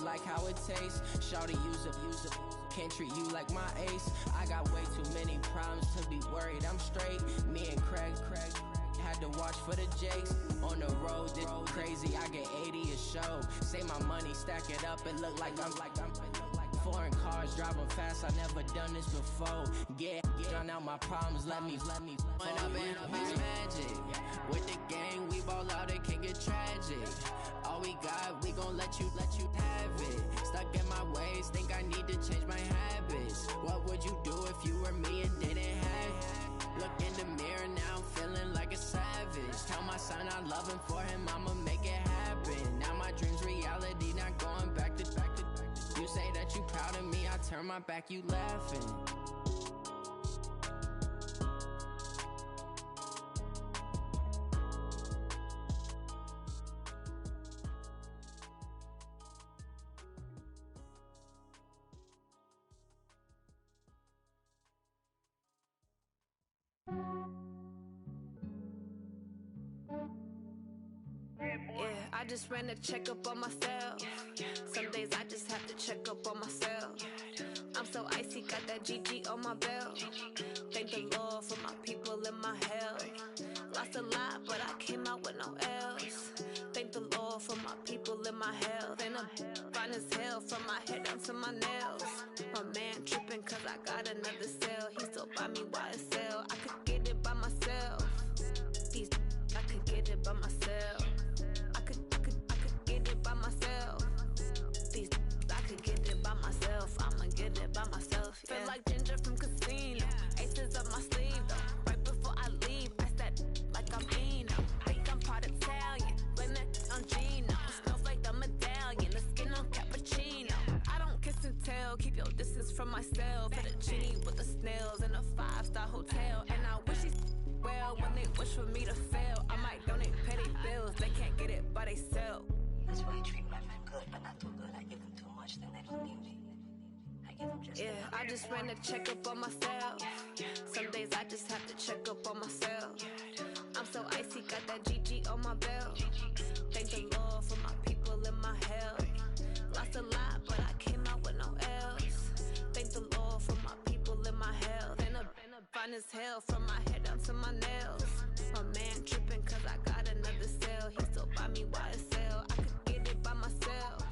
like how it tastes. Shawty, use a can't treat you like my ace. I got way too many problems to be worried. I'm straight. Me and Craig had to watch for the Jakes. On the road, this crazy. I get 80 a show. Say my money, stack it up. It look like I'm foreign cars driving fast. I never done this before. Get out my problems. Let me. When I've been magic with the gang, we ball out. It can get tragic. All we got, we gon' let you have it. Stuck in my ways, think I need to change my habits. What would you do if you were me and didn't have it? Look in the mirror now, I'm feeling like a savage. Tell my son I love him, for him I'ma make it happen. Now my dream's reality, not going back to. You say that you proud of me, I turn my back, you laughing. I just ran a checkup on myself. Some days I just have to check up on myself. I'm so icy, got that GG on my belt. Thank the Lord for my people and my health. Lost a lot, but I came out with no else. Thank the Lord for my people and my health. And I'm fine as hell from my head down to my nails. My man tripping cause I got another cell. He still buy me YSL. I could get it by myself. I could get it by myself. I could get it by myself. I could get it by myself. I'ma get it by myself. Yeah. Feel like Ginger from Casino. Aces up my sleeve though. Right before I leave, I said like I'm Eno. Think I'm part Italian. Blame it on Gino. Smells like the medallion. The skin on cappuccino. I don't kiss and tell. Keep your distance from myself. Put a genie with the snails in a 5-star hotel. And I wish these well when they wish for me to fail. I might donate petty bills. They can't get it by themselves. That's why I treat my men good, but not too good. I give them too much, then they don't need me. I give them just enough. I just ran a checkup on myself. Some days I just have to check up on myself. I'm so icy, got that GG on my belt. Thank the Lord for my people and my health. Lost a lot, but I came out with no else. Thank the Lord for my people and my health. And I'm fine as hell from my head down to my nails. My man tripping cause I got another cell. He still buy me YSL. I could get it by myself.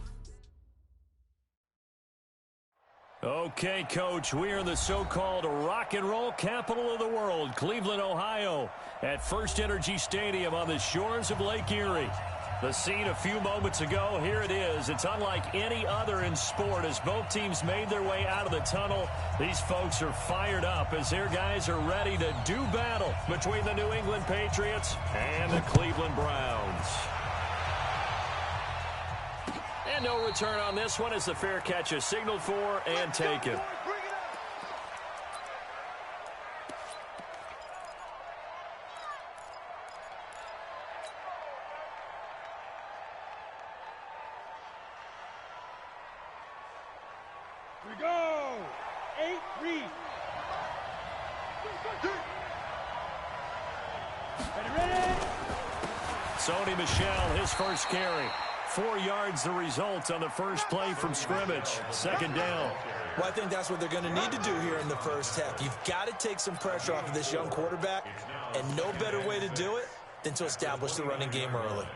Okay, Coach, we are in the so-called rock and roll capital of the world, Cleveland, Ohio, at First Energy Stadium on the shores of Lake Erie. The scene a few moments ago, here it is. It's unlike any other in sport as both teams made their way out of the tunnel. These folks are fired up as their guys are ready to do battle between the New England Patriots and the Cleveland Browns. And no return on this one as the fair catch is signaled for and taken. Here we go. 8 read. Ready. Sony Michel, his first carry. 4 yards the result on the first play from scrimmage. Second down. Well, I think that's what they're going to need to do here in the first half. You've got to take some pressure off of this young quarterback, and no better way to do it than to establish the running game early.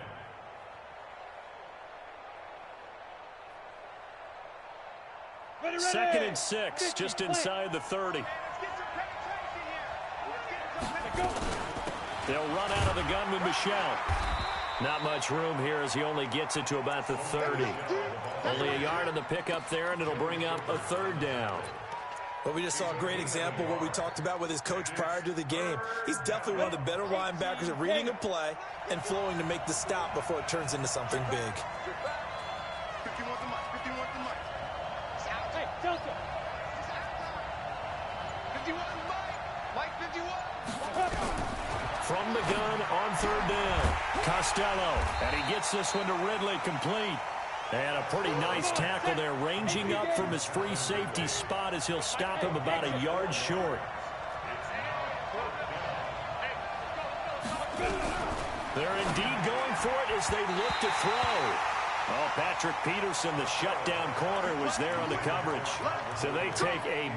Second and 6, just inside the 30. They'll run out of the gun with Michel. Not much room here as he only gets it to about the 30. Only a yard on the pickup there, and it'll bring up a third down. Well, we just saw a great example of what we talked about with his coach prior to the game. He's definitely one of the better linebackers at reading a play and flowing to make the stop before it turns into something big. From the gun on third down, Costello, and he gets this one to Ridley complete. And a pretty nice tackle there, ranging up from his free safety spot as he'll stop him about a yard short. They're indeed going for it as they look to throw. Oh, Patrick Peterson, the shutdown corner, was there on the coverage. So they take a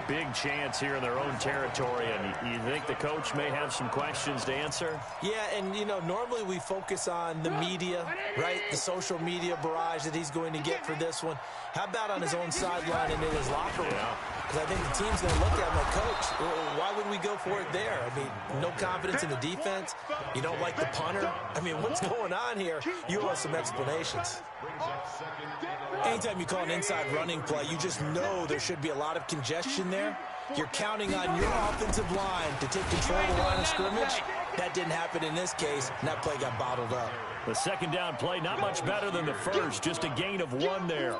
big chance here in their own territory. And you think the coach may have some questions to answer? Yeah, and, you know, normally we focus on the media, right? The social media barrage that he's going to get for this one. How about on his own sideline and in his locker room? Because I think the team's going to look at him like, Coach, why would we go for it there? I mean, no confidence in the defense. You don't like the punter. I mean, what's going on here? You owe us some explanations. Anytime you call an inside running play, you just know there should be a lot of congestion there. You're counting on your offensive line to take control of the line of scrimmage. That didn't happen in this case, and that play got bottled up. The second down play, not much better than the first, just a gain of 1 there.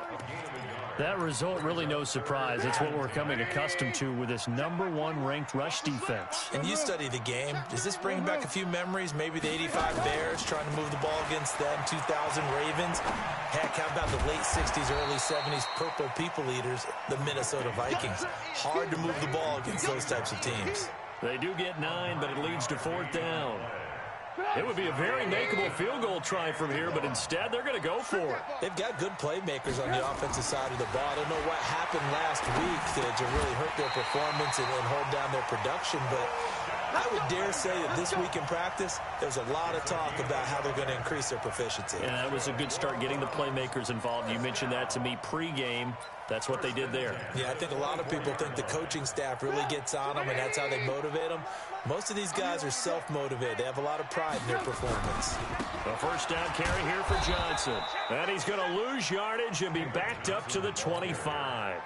That result, really no surprise. It's what we're coming accustomed to with this #1 ranked rush defense. And you study the game. Does this bring back a few memories? Maybe the 85 Bears trying to move the ball against them, 2000 Ravens. Heck, how about the late 60s, early 70s Purple People Eaters, the Minnesota Vikings? Hard to move the ball against those types of teams. They do get 9, but it leads to 4th down. It would be a very makeable field goal try from here, but instead they're going to go for it. They've got good playmakers on the offensive side of the ball. I don't know what happened last week to really hurt their performance and hold down their production, but I would dare say that this week in practice, there's a lot of talk about how they're going to increase their proficiency. And that was a good start, getting the playmakers involved. You mentioned that to me pregame. That's what they did there. Yeah, I think a lot of people think the coaching staff really gets on them, and that's how they motivate them. Most of these guys are self-motivated. They have a lot of pride in their performance. The first down carry here for Johnson. And he's going to lose yardage and be backed up to the 25.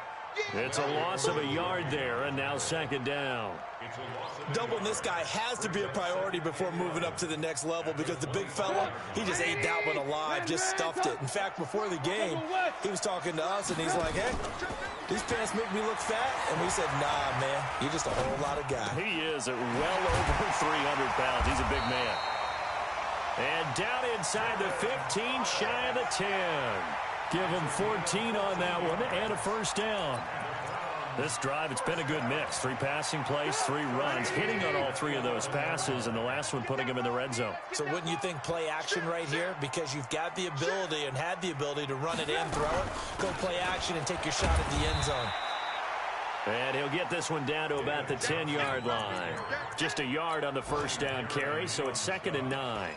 It's a loss of a yard there, and now 2nd down. Doubling this guy has to be a priority before moving up to the next level, because the big fella, he just ate that one alive, just stuffed it. In fact, before the game, he was talking to us, and he's like, hey, these pants make me look fat? And we said, nah, man, you're just a whole lot of guy. He is at well over 300 pounds. He's a big man. And down inside the 15, shy of the 10. Give him 14 on that one and a first down. This drive, it's been a good mix. 3 passing plays, 3 runs, hitting on all 3 of those passes, and the last one putting him in the red zone. So wouldn't you think play action right here? Because you've got the ability and had the ability to run it and throw it. Go play action and take your shot at the end zone. And he'll get this one down to about the 10-yard line. Just a yard on the first down carry, so it's 2nd and 9.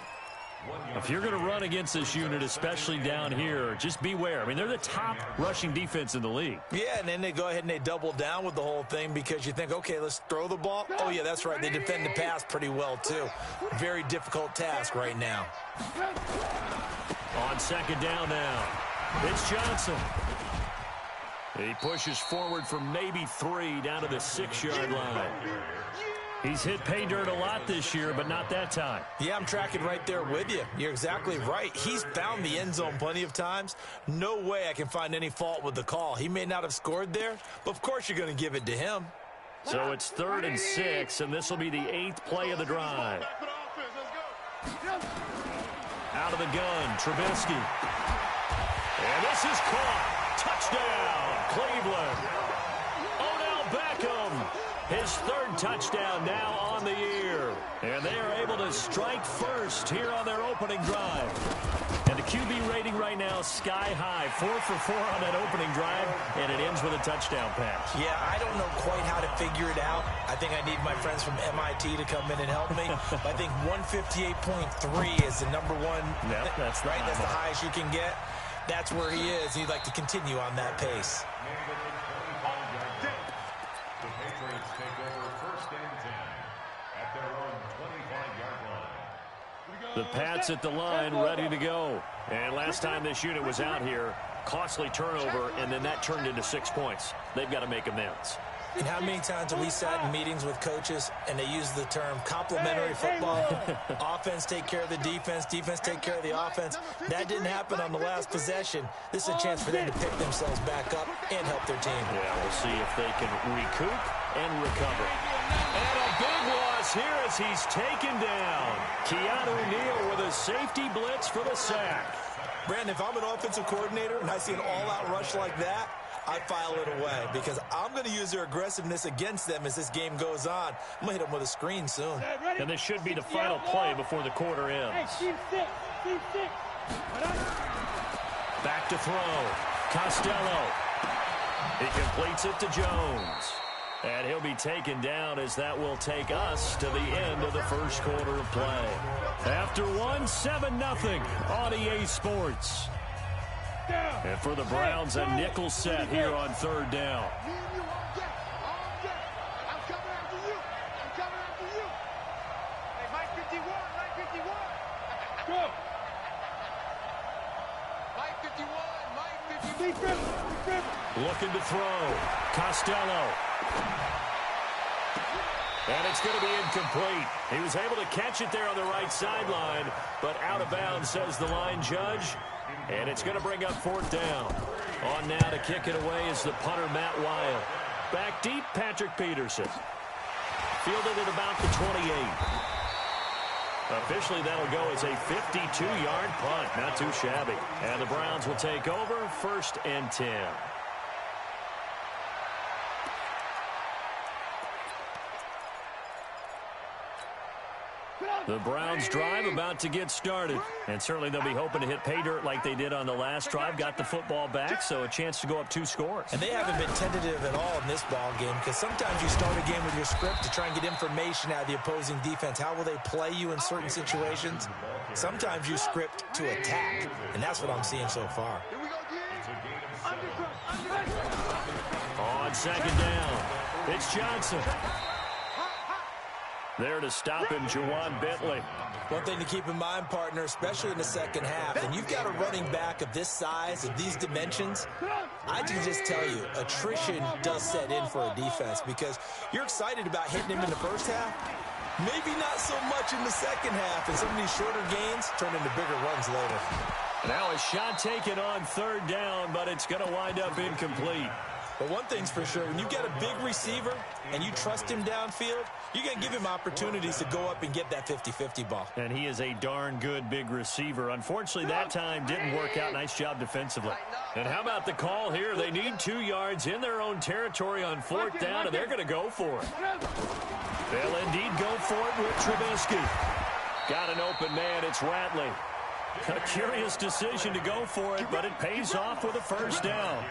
If you're going to run against this unit, especially down here, just beware. I mean, they're the top rushing defense in the league. Yeah, and then they go ahead and they double down with the whole thing because you think, okay, let's throw the ball. Oh, yeah, that's right. They defend the pass pretty well, too. Very difficult task right now. On 2nd down now, it's Johnson. He pushes forward for maybe 3 down to the 6-yard line. He's hit pay dirt a lot this year, but not that time. Yeah, I'm tracking right there with you. You're exactly right. He's found the end zone plenty of times. No way I can find any fault with the call. He may not have scored there, but of course you're going to give it to him. So it's 3rd and 6, and this will be the 8th play of the drive. Out of the gun, Trubisky. And this is caught. Touchdown, Cleveland. Odell Beckham. His 3rd touchdown now on the year. And they are able to strike first here on their opening drive. And the QB rating right now, sky high. 4 for 4 on that opening drive, and it ends with a touchdown pass. Yeah, I don't know quite how to figure it out. I think I need my friends from MIT to come in and help me. I think 158.3 is the #1. Yep, that's right. That's the highest you can get. That's where he is. He'd like to continue on that pace. The Pats at the line, ready to go. And last time this unit was out here, costly turnover, and then that turned into 6 points. They've got to make amends. And how many times have we sat in meetings with coaches and they use the term complementary football? Offense take care of the defense, defense take care of the offense. That didn't happen on the last possession. This is a chance for them to pick themselves back up and help their team. Yeah, we'll see if they can recoup and recover. And a big loss here as he's taken down. Keanu Neal with a safety blitz for the sack. Brandon, if I'm an offensive coordinator and I see an all-out rush like that, I file it away because I'm going to use their aggressiveness against them as this game goes on. I'm going to hit them with a screen soon. And this should be the final play before the quarter ends. Hey, team 6. Back to throw. Costello. He completes it to Jones. And he'll be taken down as that will take us to the end of the first quarter of play. After one, 7-0 on EA Sports. And for the Browns, a nickel set here on third down. Looking to throw. Costello. And it's going to be incomplete. He was able to catch it there on the right sideline, but out of bounds, says the line judge. And it's going to bring up fourth down. On now to kick it away is the punter, Matt Weil. Back deep, Patrick Peterson. Fielded at about the 28. Officially, that'll go as a 52-yard punt. Not too shabby. And the Browns will take over, 1st and 10. The Browns drive about to get started. And certainly they'll be hoping to hit pay dirt like they did on the last drive. Got the football back, so a chance to go up 2 scores. And they haven't been tentative at all in this ball game, because sometimes you start a game with your script to try and get information out of the opposing defense. How will they play you in certain situations? Sometimes you script to attack, and that's what I'm seeing so far. On second down, it's Johnson. There to stop him, Juwan Bentley. One thing to keep in mind, partner, especially in the second half, and you've got a running back of this size, of these dimensions, I can just tell you, attrition does set in for a defense, because you're excited about hitting him in the first half, maybe not so much in the second half, and some of these shorter gains turn into bigger runs later. Now a shot taken on third down, but it's going to wind up incomplete. But one thing's for sure, when you've got a big receiver and you trust him downfield, you're going to give him opportunities to go up and get that 50-50 ball. And he is a darn good big receiver. Unfortunately, that time didn't work out. Nice job defensively. And how about the call here? They need 2 yards in their own territory on fourth down, and they're going to go for it. They'll indeed go for it with Trubisky. Got an open man. It's Ratley. A curious decision to go for it, but it pays off with a first down.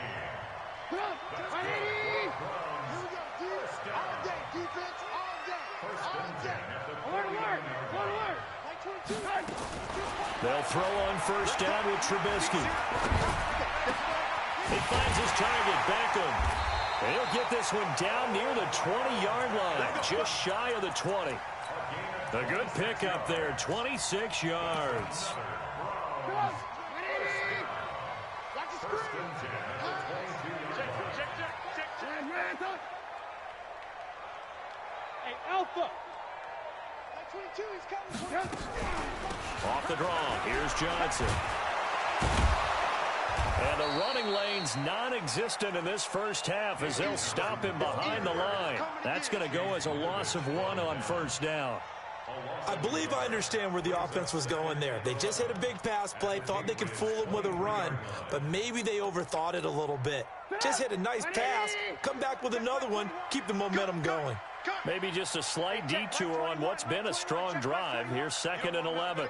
They'll throw on first down with Trubisky. He finds his target, Beckham. And he'll get this one down near the 20-yard line, just shy of the 20. A good pickup there, 26 yards. Alpha. Off the draw, here's Johnson. And the running lane's non-existent in this first half as they'll stop him behind the line. That's going to go as a loss of 1 on first down. I believe I understand where the offense was going there. They just hit a big pass play, thought they could fool him with a run, but maybe they overthought it a little bit. Just hit a nice pass, come back with another one, keep the momentum going. Maybe just a slight detour on what's been a strong drive. Here's 2nd and 11.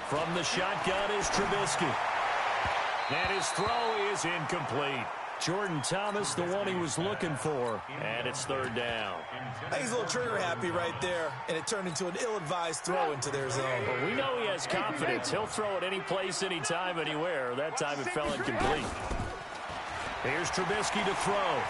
From the shotgun is Trubisky. And his throw is incomplete. Jordan Thomas, the one he was looking for. And it's third down. I think he's a little trigger happy right there, and it turned into an ill-advised throw into their zone. But we know he has confidence. He'll throw it any place, anytime, anywhere. That time it fell incomplete. Here's Trubisky to throw.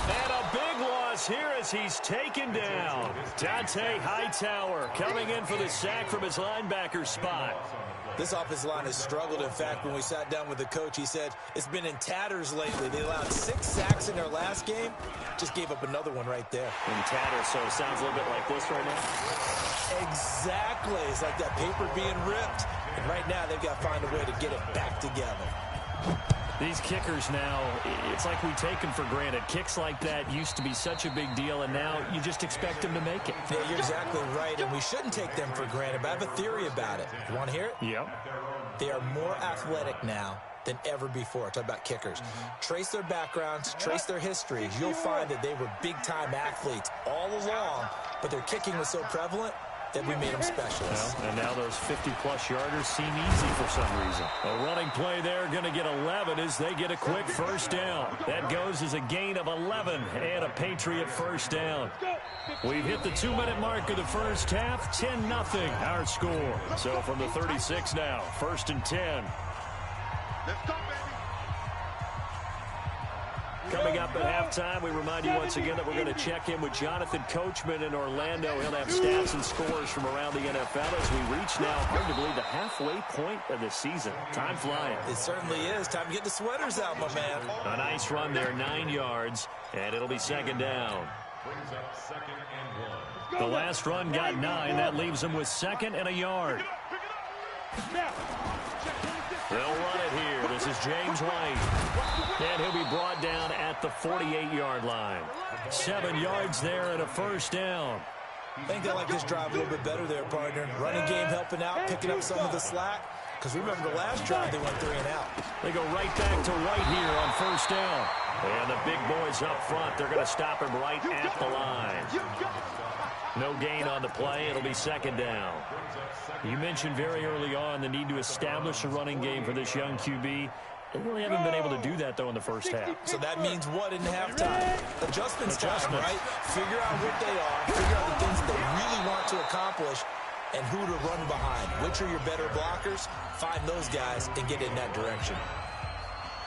And a big loss here as he's taken down. Dante Hightower coming in for the sack from his linebacker spot. This offensive line has struggled. In fact, when we sat down with the coach, he said it's been in tatters lately. They allowed 6 sacks in their last game. Just gave up another one right there. In tatters, so it sounds a little bit like this right now. Exactly. It's like that paper being ripped. And right now, they've got to find a way to get it back together. These kickers now, it's like we take them for granted. Kicks like that used to be such a big deal, and now you just expect them to make it. Yeah, you're exactly right, and we shouldn't take them for granted, but I have a theory about it. You want to hear it? Yep. They are more athletic now than ever before. Talk about kickers. Trace their backgrounds, trace their histories. You'll find that they were big-time athletes all along, but their kicking was so prevalent, that we made them specialists. Well, and now those 50-plus yarders seem easy for some reason. A running play there, going to get 11 as they get a quick first down. That goes as a gain of 11 and a Patriot first down. We've hit the 2-minute mark of the first half, 10-0 our score. So from the 36 now, 1st and 10. Let's go, baby. Coming up at halftime, we remind you once again that we're going to check in with Jonathan Coachman in Orlando. He'll have stats and scores from around the NFL as we reach now, hard to believe, the halfway point of the season. Time flying. It certainly is. Time to get the sweaters out, my man. A nice run there, 9 yards, and it'll be 2nd down. The last run got 9. That leaves him with 2nd and a yard. They'll run it here. This is James White. And he'll be brought down at the 48-yard line. 7 yards there and a first down. I think they like this drive a little bit better there, partner. Running game helping out, picking up some of the slack. Because remember the last drive, they went 3 and out. They go right back to White here on first down. And the big boys up front, they're going to stop him right at the line. No gain on the play. It'll be 2nd down. You mentioned very early on the need to establish a running game for this young QB. They really haven't been able to do that, though, in the first half. So that means what in halftime? Adjustments time, right? Figure out what they are. Figure out the things that they really want to accomplish and who to run behind. Which are your better blockers? Find those guys and get in that direction.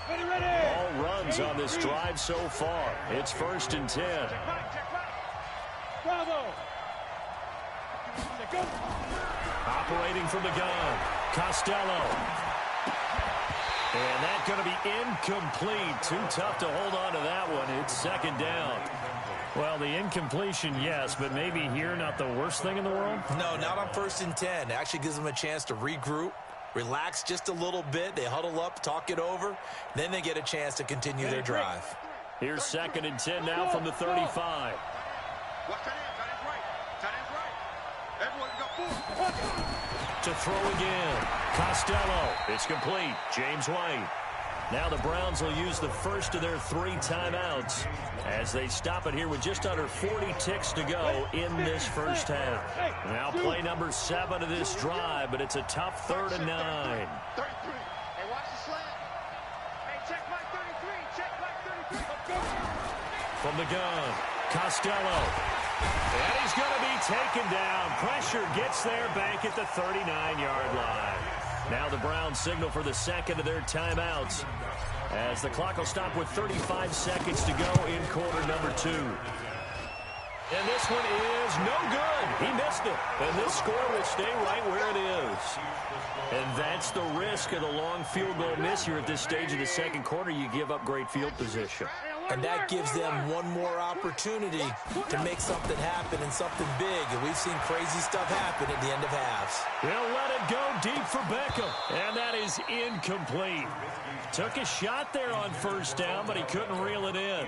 All runs on this drive so far. It's 1st and 10. Bravo. Operating from the gun, Costello. And that's going to be incomplete. Too tough to hold on to that one. It's 2nd down. Well, the incompletion, yes, but maybe here not the worst thing in the world? No, not on 1st and 10. It actually gives them a chance to regroup, relax just a little bit. They huddle up, talk it over. Then they get a chance to continue their drive. Here's 2nd and 10 now from the 35. Watch that end. That is right. That is right. Everyone got 4. To throw again. Costello. It's complete. James White. Now the Browns will use the first of their 3 timeouts as they stop it here with just under 40 ticks to go in this first half. Now play number 7 of this drive, but it's a tough 3rd and 9. 33. Hey, watch the slant. Hey, check my 33. Check my 33. From the gun, Costello. And he's going to be taken down. Pressure gets there back at the 39-yard line. Now the Browns signal for the 2nd of their timeouts as the clock will stop with 35 seconds to go in quarter number 2. And this one is no good. He missed it. And this score will stay right where it is. And that's the risk of the long field goal miss here at this stage of the 2nd quarter. You give up great field position. And that gives them one more opportunity to make something happen and something big. And we've seen crazy stuff happen at the end of halves. They'll let it go deep for Beckham. And that is incomplete. Took a shot there on first down, but he couldn't reel it in.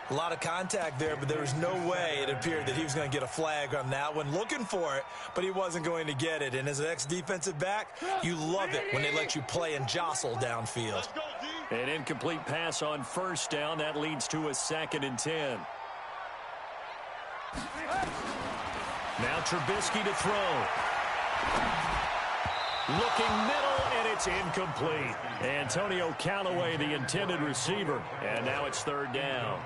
A lot of contact there, but there was no way it appeared that he was going to get a flag on that one. Looking for it, but he wasn't going to get it. And as an ex-defensive back, you love it when they let you play and jostle downfield. An incomplete pass on first down. That leads to a 2nd and 10. Now Trubisky to throw. Looking middle, and it's incomplete. Antonio Callaway, the intended receiver. And now it's 3rd down.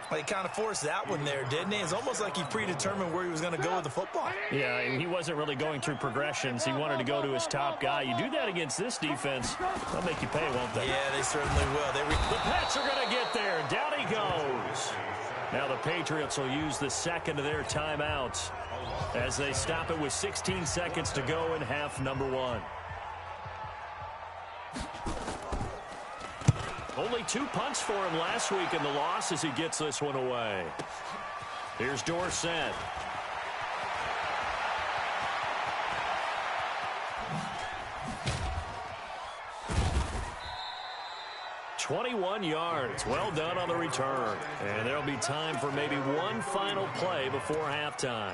Well, he kind of forced that one there, didn't he? It's almost like he predetermined where he was going to go with the football. Yeah, he wasn't really going through progressions. He wanted to go to his top guy. You do that against this defense, they'll make you pay, won't they? Yeah, they certainly will. The Pats are going to get there. Down he goes. Now the Patriots will use the 2nd of their timeouts as they stop it with 16 seconds to go in half number 1. Only 2 punts for him last week in the loss as he gets this one away. Here's Dorsett. "21 yards. Well done on the return. And there'll be time for maybe one final play before halftime.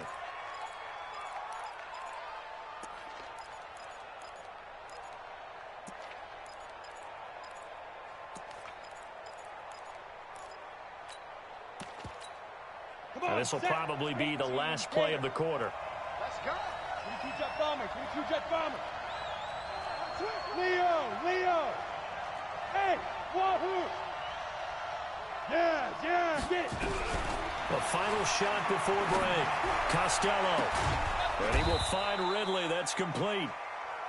And this will probably be the last play of the quarter. Let's go. Two-jet bomber. Two-jet bomber. Leo. Hey, wahoo. Yeah, get it. The final shot before break. Costello. And he will find Ridley. That's complete.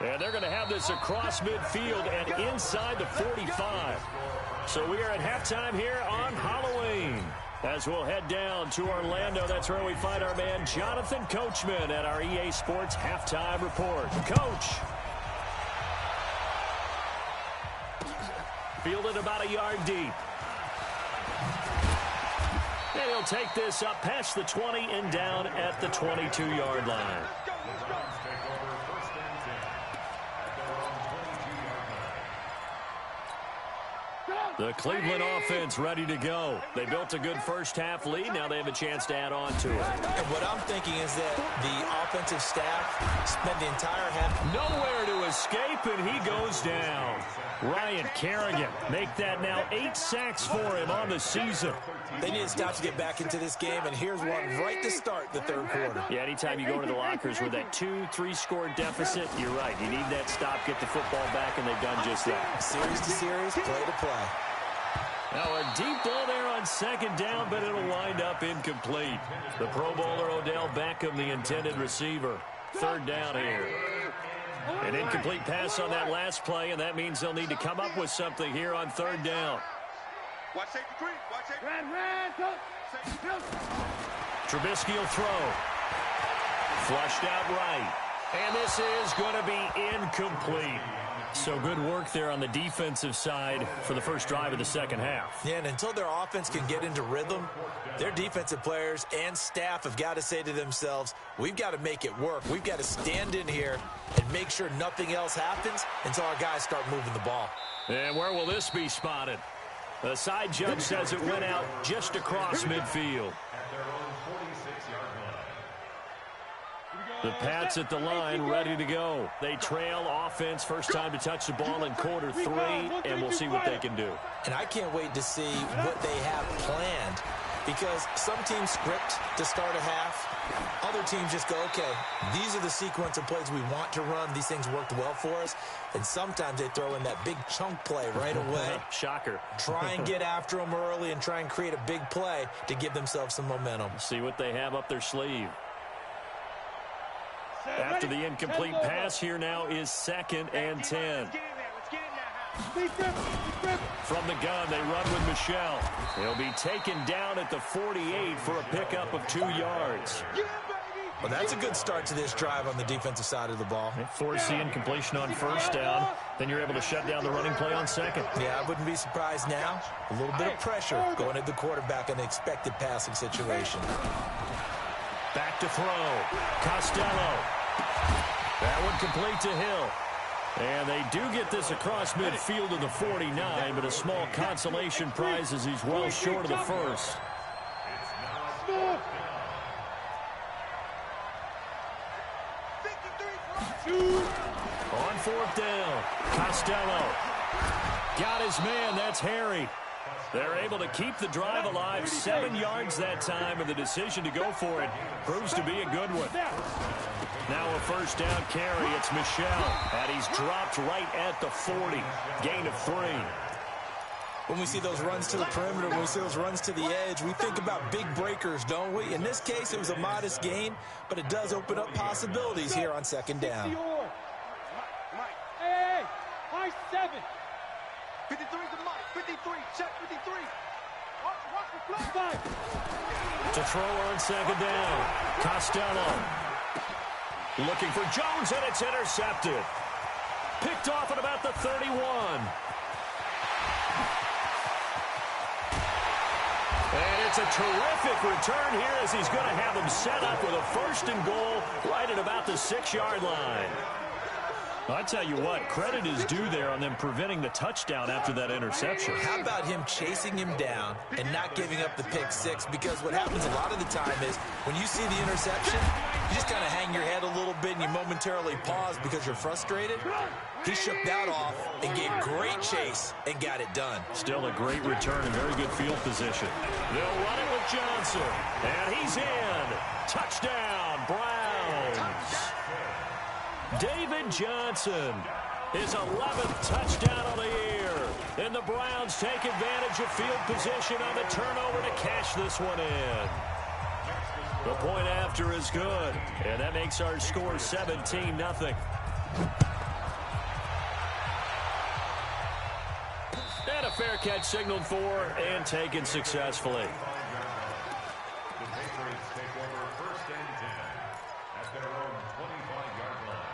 And they're going to have this across midfield and inside the 45. So we are at halftime here on Halloween. As we'll head down to Orlando, that's where we find our man Jonathan Coachman at our EA Sports Halftime Report. Coach. Fielded about a yard deep. And he'll take this up past the 20 and down at the 22-yard line. The Cleveland offense ready to go. They built a good first-half lead. Now they have a chance to add on to it. And what I'm thinking is that the offensive staff spent the entire half. Nowhere to escape, and he goes down. Ryan Kerrigan make that now 8 sacks for him on the season. They need to stop to get back into this game, and here's one right to start the third quarter. Yeah, anytime you go to the lockers with that 2-3 score deficit, you're right. You need that stop, get the football back, and they've done just that. Series to series, play to play. Now a deep ball there on second down, but it'll wind up incomplete. The Pro Bowler Odell Beckham, the intended receiver. Third down here. An incomplete pass on that last play, and that means they'll need to come up with something here on third down. Watch safety three. Watch safety. Trubisky will throw. Flushed out right. And this is going to be incomplete. So good work there on the defensive side for the first drive of the second half. Yeah, and until their offense can get into rhythm, their defensive players and staff have got to say to themselves, we've got to make it work. We've got to stand in here and make sure nothing else happens until our guys start moving the ball. And where will this be spotted? The side judge says it went out just across midfield. The Pats at the line, ready to go. They trail offense, first time to touch the ball in quarter 3, and we'll see what they can do. And I can't wait to see what they have planned, because some teams script to start a half. Other teams just go, okay, these are the sequence of plays we want to run. These things worked well for us. And sometimes they throw in that big chunk play right away. Shocker. Try and get after them early and try and create a big play to give themselves some momentum. See what they have up their sleeve. After the incomplete pass, here now is 2nd and 10. From the gun, they run with Michelle. He'll be taken down at the 48 for a pickup of 2 yards. Well, that's a good start to this drive on the defensive side of the ball. Force the incompletion on first down. Then you're able to shut down the running play on second. Yeah, I wouldn't be surprised now. A little bit of pressure going at the quarterback in an expected passing situation. Back to throw. Costello. That one complete to Hill. And they do get this across midfield to the 49, but a small consolation prize as he's well short of the first. On fourth down, Costello got his man. That's Harry. They're able to keep the drive alive, 7 yards that time, and the decision to go for it proves to be a good one. Now a first down carry. It's Michelle, and he's dropped right at the 40. Gain of 3. When we see those runs to the perimeter, when we see those runs to the edge, we think about big breakers, don't we? In this case, it was a modest gain, but it does open up possibilities here on second down. Hey, high 7. 53 to Mike. 53. Check 53. Watch the flag. To throw on second down. Costello. Looking for Jones, and it's intercepted. Picked off at about the 31. And it's a terrific return here as he's going to have him set up with a 1st and goal right at about the 6-yard line. I tell you what, credit is due there on them preventing the touchdown after that interception. How about him chasing him down and not giving up the pick 6? Because what happens a lot of the time is when you see the interception, you just kind of hang your head a little bit and you momentarily pause because you're frustrated. He shook that off and gave great chase and got it done. Still a great return and very good field position. They'll run it with Johnson, and he's in. Touchdown, Browns. David Johnson, his 11th touchdown of the year. And the Browns take advantage of field position on the turnover to cash this one in. The point after is good, and that makes our score 17-0. And a fair catch signaled for and taken successfully. The Patriots take over 1st and 10 at their own 25-yard line.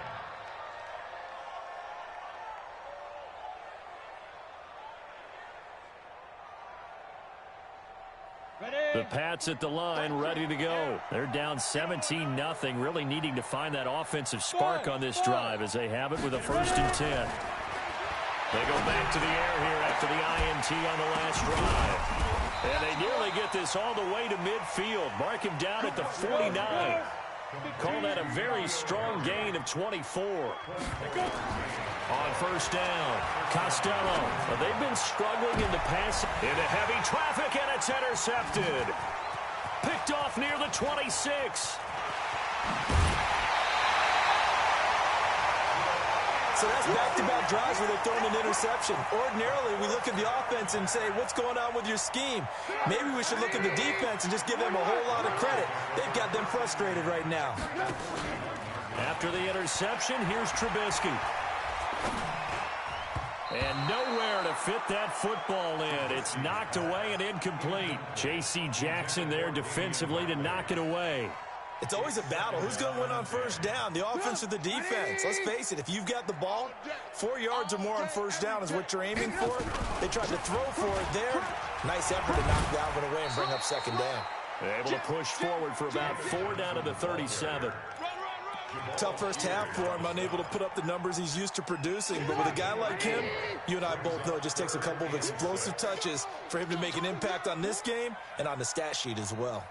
The Pats at the line, ready to go. They're down 17-0, really needing to find that offensive spark on this drive as they have it with a 1st and 10. They go back to the air here after the INT on the last drive. And they nearly get this all the way to midfield. Mark him down at the 49. Call that a very strong gain of 24. On 1st down, Costello. Well, they've been struggling in the pass into heavy traffic, and it's intercepted. Picked off near the 26. So that's back-to-back drives where they're throwing an interception. Ordinarily, we look at the offense and say, what's going on with your scheme? Maybe we should look at the defense and just give them a whole lot of credit. They've got them frustrated right now. After the interception, here's Trubisky. And nowhere to fit that football in. It's knocked away and incomplete. J.C. Jackson there defensively to knock it away. It's always a battle. Who's going to win on 1st down, the offense or the defense? Let's face it, if you've got the ball, 4 yards or more on 1st down is what you're aiming for. They tried to throw for it there. Nice effort to knock that one away and bring up 2nd down. They're able to push forward for about 4 down to the 37. Tough first half for him, unable to put up the numbers he's used to producing. But with a guy like him, you and I both know it just takes a couple of explosive touches for him to make an impact on this game and on the stat sheet as well.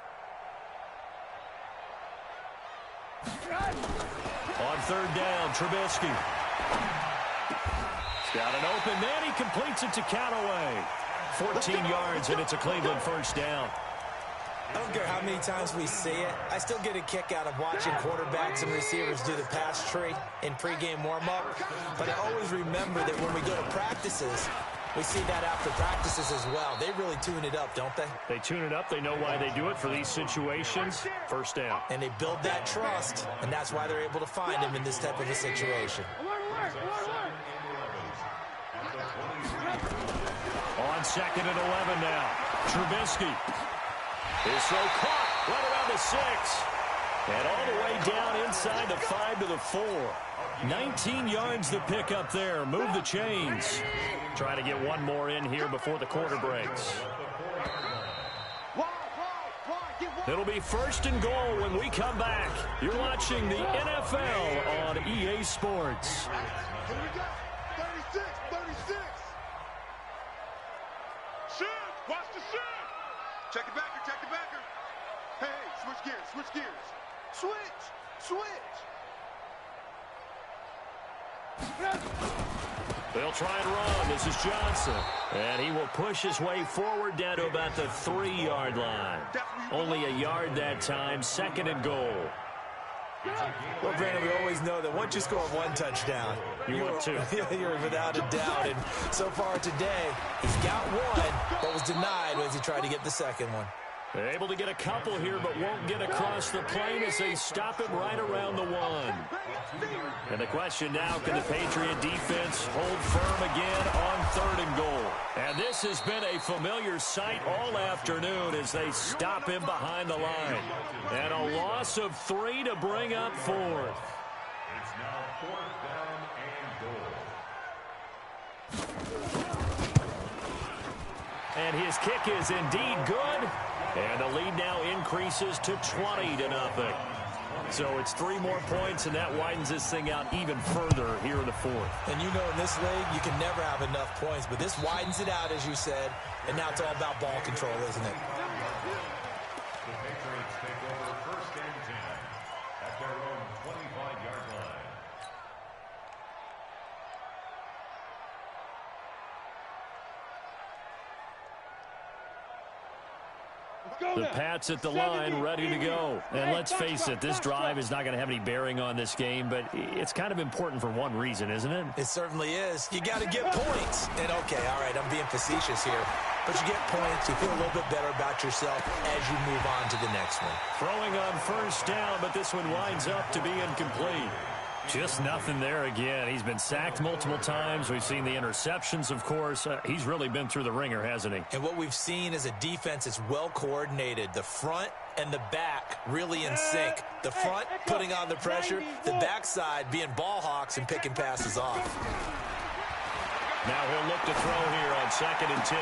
On 3rd down, Trubisky. He's got an open man. He completes it to Callaway. 14 yards, and it's a Cleveland 1st down. I don't care how many times we see it. I still get a kick out of watching quarterbacks and receivers do the pass tree in pregame warm-up. But I always remember that when we go to practices, we see that after practices as well. They really tune it up, don't they? They tune it up. They know why they do it for these situations. 1st down. And they build that trust, and that's why they're able to find him in this type of a situation. On 2nd and 11 now. Trubisky. His throw caught right around the 6. And all the way down inside the 5 to the 4. 19 yards to pick up there. Move the chains. Trying to get one more in here before the quarter breaks. It'll be 1st and goal when we come back. You're watching the NFL on EA Sports. 36. Shoot! Watch the shoot! Check it backer. Hey, switch gears. Switch! They'll try and run. This is Johnson. And he will push his way forward down to about the 3-yard line. Only a yard that time. 2nd and goal. Well, Brandon, we always know that once you score 1 touchdown, you're without a doubt. And so far today, he's got 1, but was denied as he tried to get the 2nd one. They're able to get a couple here, but won't get across the plane as they stop him right around the 1. And the question now, can the Patriot defense hold firm again on 3rd and goal? And this has been a familiar sight all afternoon as they stop him behind the line. And a loss of 3 to bring up 4th. It's now 4th down and goal. And his kick is indeed good. And the lead now increases to 20-0. So it's 3 more points, and that widens this thing out even further here in the 4th. And you know in this league, you can never have enough points, but this widens it out, as you said, and now it's all about ball control, isn't it? The Patriots take over 1st and 10 at their own 25-yard line. The Pats at the line, ready to go. And let's face it, this drive is not going to have any bearing on this game, but it's kind of important for one reason, isn't it? It certainly is. You got to get points. And, okay, all right, I'm being facetious here. But you get points, you feel a little bit better about yourself as you move on to the next one. Throwing on first down, but this one winds up to be incomplete. Just nothing there again. He's been sacked multiple times. We've seen the interceptions, of course. He's really been through the ringer, hasn't he? And what we've seen is a defense that's well coordinated. The front and the back really in sync. The front putting on the pressure, the backside being ball hawks and picking passes off. Now he'll look to throw here on 2nd and 10.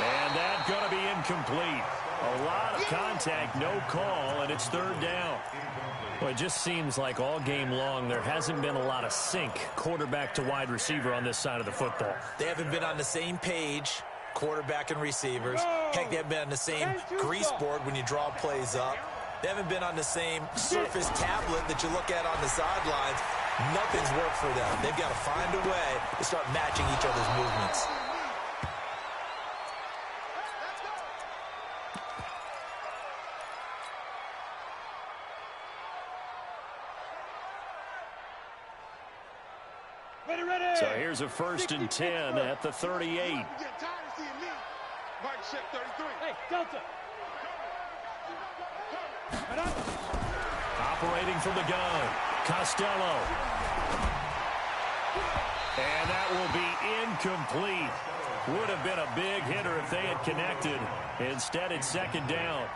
And that's going to be incomplete. A lot of contact, no call, and it's 3rd down. Well, it just seems like all game long there hasn't been a lot of sync quarterback to wide receiver on this side of the football. They haven't been on the same page, quarterback and receivers. Heck, they haven't been on the same grease board when you draw plays up. They haven't been on the same surface tablet that you look at on the sidelines. Nothing's worked for them. They've got to find a way to start matching each other's movements. So here's a 1st and 10 at the 38. Mike, check 33. Hey, Delta. Operating from the gun, Costello. And that will be incomplete. Would have been a big hitter if they had connected. Instead, it's 2nd down.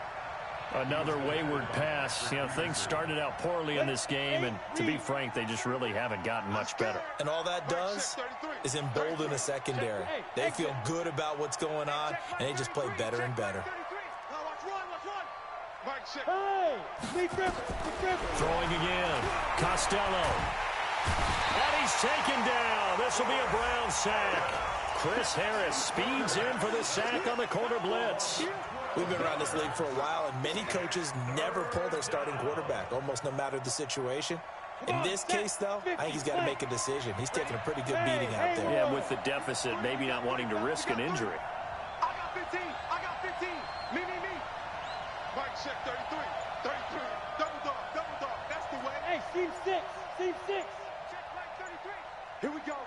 Another wayward pass. You know, things started out poorly in this game, and to be frank, they just really haven't gotten much better. And all that does is embolden a secondary. They feel good about what's going on, and they just play better and better. Throwing again, Costello. And he's taken down. This will be a Brown sack. Chris Harris speeds in for the sack on the corner blitz. We've been around this league for a while, and many coaches never pull their starting quarterback, almost no matter the situation. In this case, though, I think he's got to make a decision. He's taking a pretty good beating out there. Yeah, with the deficit, maybe not wanting to risk an injury. I got 15. I got 15. Me. Mike, check 33. 33. Double dog. That's the way. Hey, team 6. Team 6. Check Mike 33. Here we go.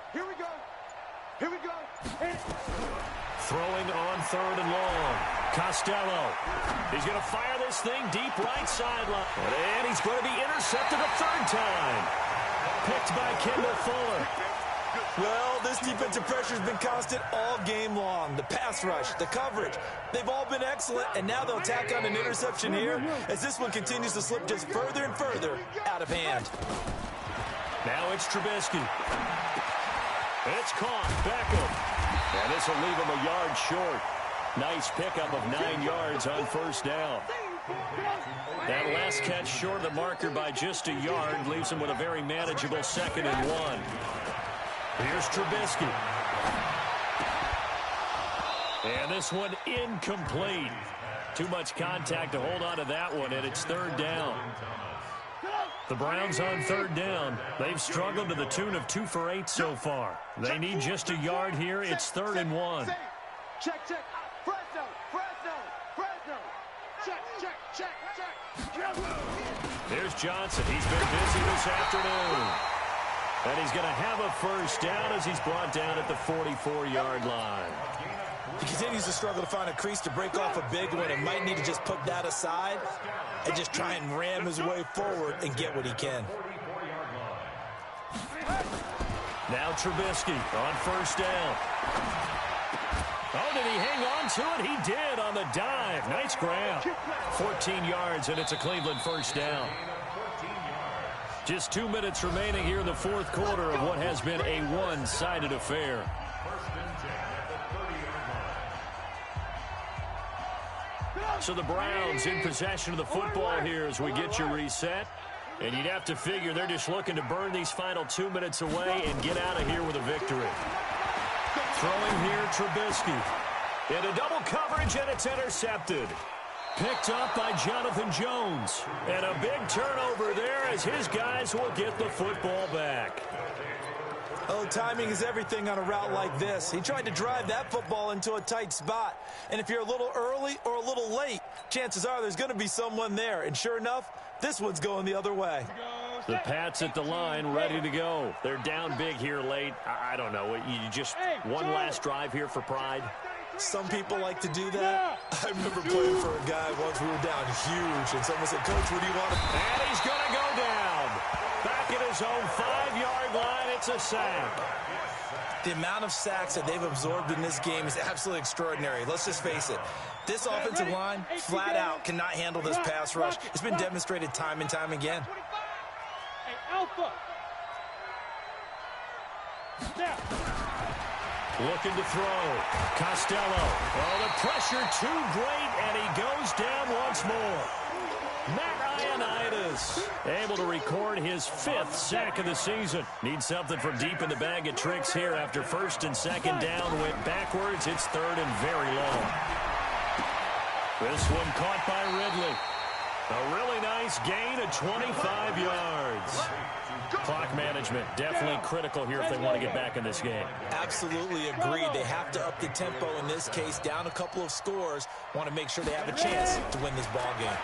Throwing on 3rd and long. Costello. He's going to fire this thing deep right sideline. And he's going to be intercepted a 3rd time. Picked by Kendall Fuller. Well, this defensive pressure has been constant all game long. The pass rush, the coverage, they've all been excellent, and now they'll tack on an interception here as this one continues to slip just further and further out of hand. Now it's Trubisky. It's caught. Beckham. And this will leave him a yard short. Nice pickup of 9 yards on 1st down. That last catch short of the marker by just a yard leaves him with a very manageable 2nd and 1. Here's Trubisky. And this one incomplete. Too much contact to hold on to that one, and it's 3rd down. The Browns on 3rd down. They've struggled to the tune of 2 for 8 so far. They need just a yard here. It's 3rd and 1. Check. Fresno. Check. Here's Johnson. He's been busy this afternoon. And he's going to have a 1st down as he's brought down at the 44-yard line. He continues to struggle to find a crease to break off a big one and might need to just put that aside and just try and ram his way forward and get what he can. Now Trubisky on 1st down. Oh, did he hang on to it? He did on the dive. Nice grab. 14 yards, and it's a Cleveland 1st down. Just 2 minutes remaining here in the 4th quarter of what has been a one-sided affair. So the Browns in possession of the football here as we get you reset. And you'd have to figure they're just looking to burn these final 2 minutes away and get out of here with a victory. Throwing here, Trubisky. Into double coverage, and it's intercepted. Picked up by Jonathan Jones. And a big turnover there as his guys will get the football back. Oh, timing is everything on a route like this. He tried to drive that football into a tight spot. And if you're a little early or a little late, chances are there's going to be someone there. And sure enough, this one's going the other way. The Pats at the line, ready to go. They're down big here late. I don't know. You just one last drive here for pride. Some people like to do that. I remember playing for a guy once. We were down huge, and someone said, "Coach, what do you want to..." And he's going to go down. Back at his own 5-yard line, it's a sack. The amount of sacks that they've absorbed in this game is absolutely extraordinary. Let's just face it. This offensive line, flat out, cannot handle this pass rush. It's been demonstrated time and time again. Alpha. Looking to throw. Costello. Oh, the pressure too great, and he goes down once more. Matt Ioannidis able to record his 5th sack of the season. Needs something from deep in the bag of tricks here after first and second down went backwards. It's 3rd and very long. This one caught by Ridley. A really nice gain of 25 yards. Clock management definitely critical here if they want to get back in this game. Absolutely agreed. They have to up the tempo in this case. Down a couple of scores. Want to make sure they have a chance to win this ball game.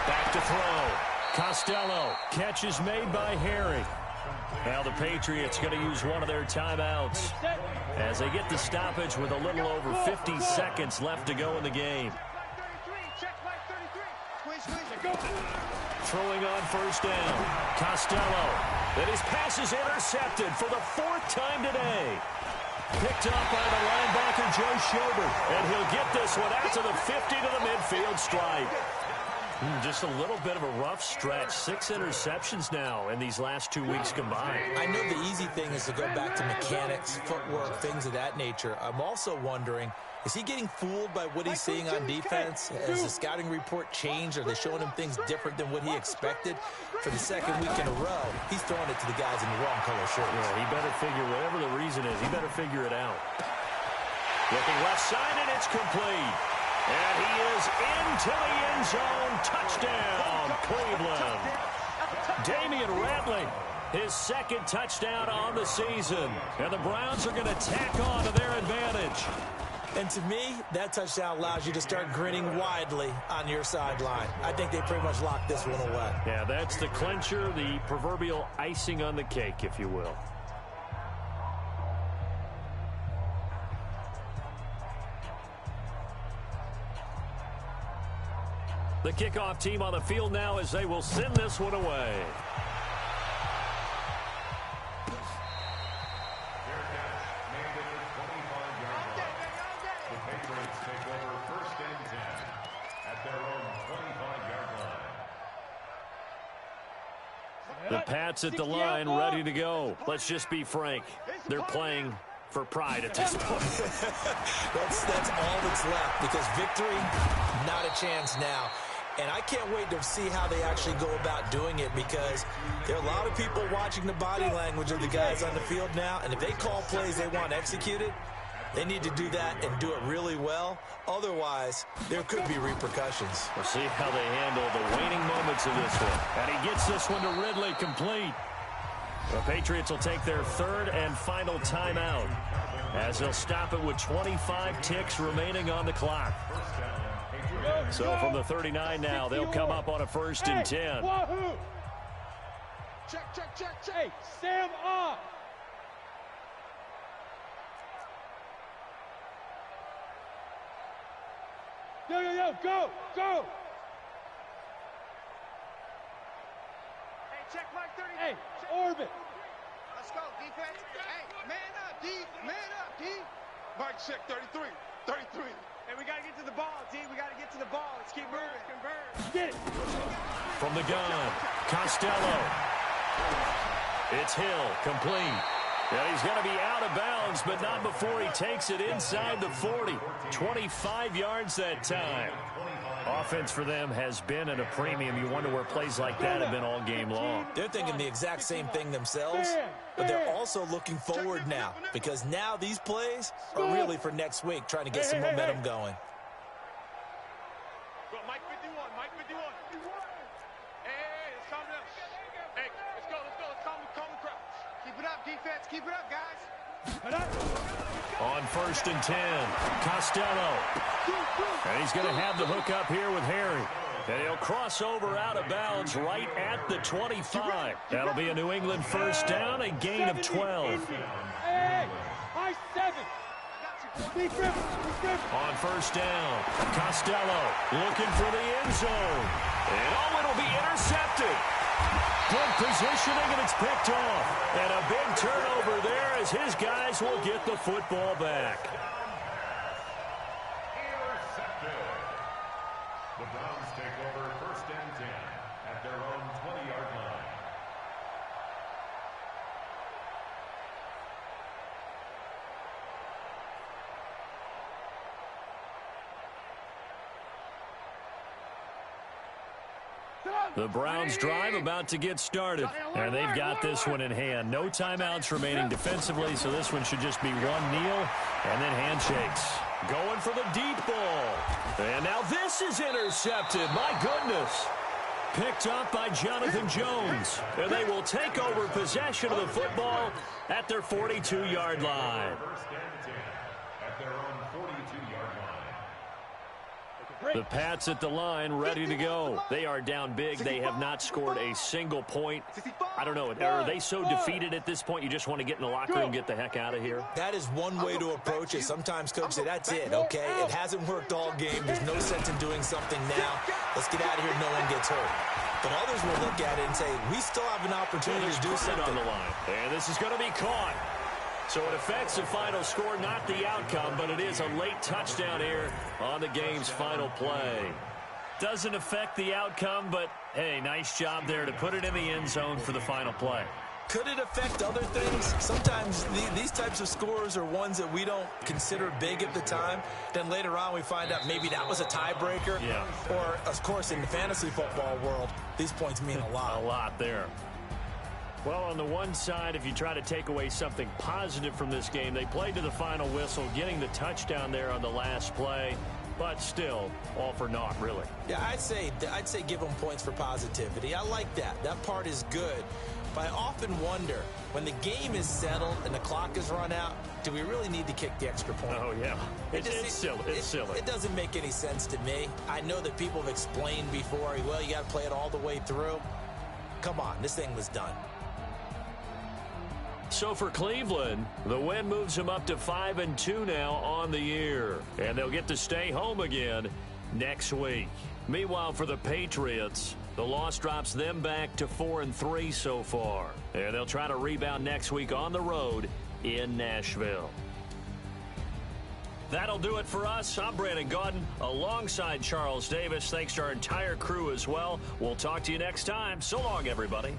Back to throw. Costello. Catch is made by Harry. Now the Patriots going to use one of their timeouts as they get the stoppage with a little over 50 seconds left to go in the game. Throwing on first down. Costello. And his pass is intercepted for the 4th time today. Picked up by the linebacker, Joe Schobert. And he'll get this one out to the 50 to the midfield stripe. Just a little bit of a rough stretch. 6 interceptions now in these last 2 weeks combined. I know the easy thing is to go back to mechanics, footwork, things of that nature. I'm also wondering, is he getting fooled by what he's seeing on defense? Has the scouting report changed? Are they showing him things different than what he expected? For the 2nd week in a row, he's throwing it to the guys in the wrong color shirts. Yeah, he better figure, whatever the reason is, he better figure it out. Looking left side, and it's complete. And he is into the end zone. Touchdown, Cleveland. Damian Ratley, his 2nd touchdown on the season. And the Browns are going to tack on to their advantage. And to me, that touchdown allows you to start grinning widely on your sideline. I think they pretty much locked this one away. Yeah, that's the clincher, the proverbial icing on the cake, if you will. The kickoff team on the field now as they will send this one away. The Pats at the line, ready to go. Let's just be frank. They're playing for pride at this point. That's all that's left, because victory, not a chance now. And I can't wait to see how they actually go about doing it, because there are a lot of people watching the body language of the guys on the field now, and if they call plays they want executed, they need to do that and do it really well. Otherwise, there could be repercussions. We'll see how they handle the waning moments of this one. And he gets this one to Ridley, complete. The Patriots will take their 3rd and final timeout as they'll stop it with 25 ticks remaining on the clock. So from the 39 now, they'll come up on a 1st and 10. Wahoo! Check. Hey, Sam off. Yo, go! Hey, check Mike 30. Hey, orbit. Let's go, defense. Hey, man up, D. Mike, check 33. Hey, we got to get to the ball, D. We got to get to the ball. Let's keep moving. Converge. Get it. From the gun, Costello. It's Hill, complete. Yeah, he's going to be out of bounds, but not before he takes it inside the 40. 25 yards that time. Offense for them has been at a premium. You wonder where plays like that have been all game long. They're thinking the exact same thing themselves, but they're also looking forward now, because now these plays are really for next week, trying to get some momentum going. Mike 51. Hey, let's calm down. Hey, let's go. Let's calm the crowd. Keep it up, defense. Keep it up, guys. On 1st and 10, Costello. And he's going to have the hook up here with Harry. And he'll cross over out of bounds right at the 25. That'll be a New England first down, a gain of 12. Hey, high 7. On 1st down, Costello looking for the end zone. And it'll be intercepted. Good positioning, and it's picked off. And a big turnover there as his guys will get the football back. Intercepted. The Browns take over 1st and 10 at their own 20-yard line. The Browns drive about to get started, and they've got this one in hand. No timeouts remaining defensively, so this one should just be one kneel and then handshakes. Going for the deep ball. And now this is intercepted. My goodness. Picked up by Jonathan Jones. And they will take over possession of the football at their 42-yard line. 1st and 10 at their own 42-yard line. The Pats at the line, ready to go. They are down big. They have not scored a single point. I don't know. Are they so defeated at this point you just want to get in the locker room and get the heck out of here? That is one way to approach it. Sometimes coaches say, that's it, okay? It hasn't worked all game. There's no sense in doing something now. Let's get out of here. No one gets hurt. But others will look at it and say, we still have an opportunity to do something. On the line. And this is going to be caught. So it affects the final score, not the outcome, but it is a late touchdown here on the game's final play. Doesn't affect the outcome, but, hey, nice job there to put it in the end zone for the final play. Could it affect other things? Sometimes these types of scores are ones that we don't consider big at the time. Then later on we find out maybe that was a tiebreaker. Yeah. Or, of course, in the fantasy football world, these points mean a lot. A lot there. Well, on the one side, if you try to take away something positive from this game, they played to the final whistle, getting the touchdown there on the last play, but still, all for naught, really. Yeah, I'd say give them points for positivity. I like that. That part is good. But I often wonder, when the game is settled and the clock is run out, do we really need to kick the extra point? Oh, yeah. It's silly. It's silly. It doesn't make any sense to me. I know that people have explained before, well, you got to play it all the way through. Come on, this thing was done. So for Cleveland, the win moves them up to 5-2 now on the year. And they'll get to stay home again next week. Meanwhile, for the Patriots, the loss drops them back to 4-3 so far. And they'll try to rebound next week on the road in Nashville. That'll do it for us. I'm Brandon Gaudin alongside Charles Davis. Thanks to our entire crew as well. We'll talk to you next time. So long, everybody.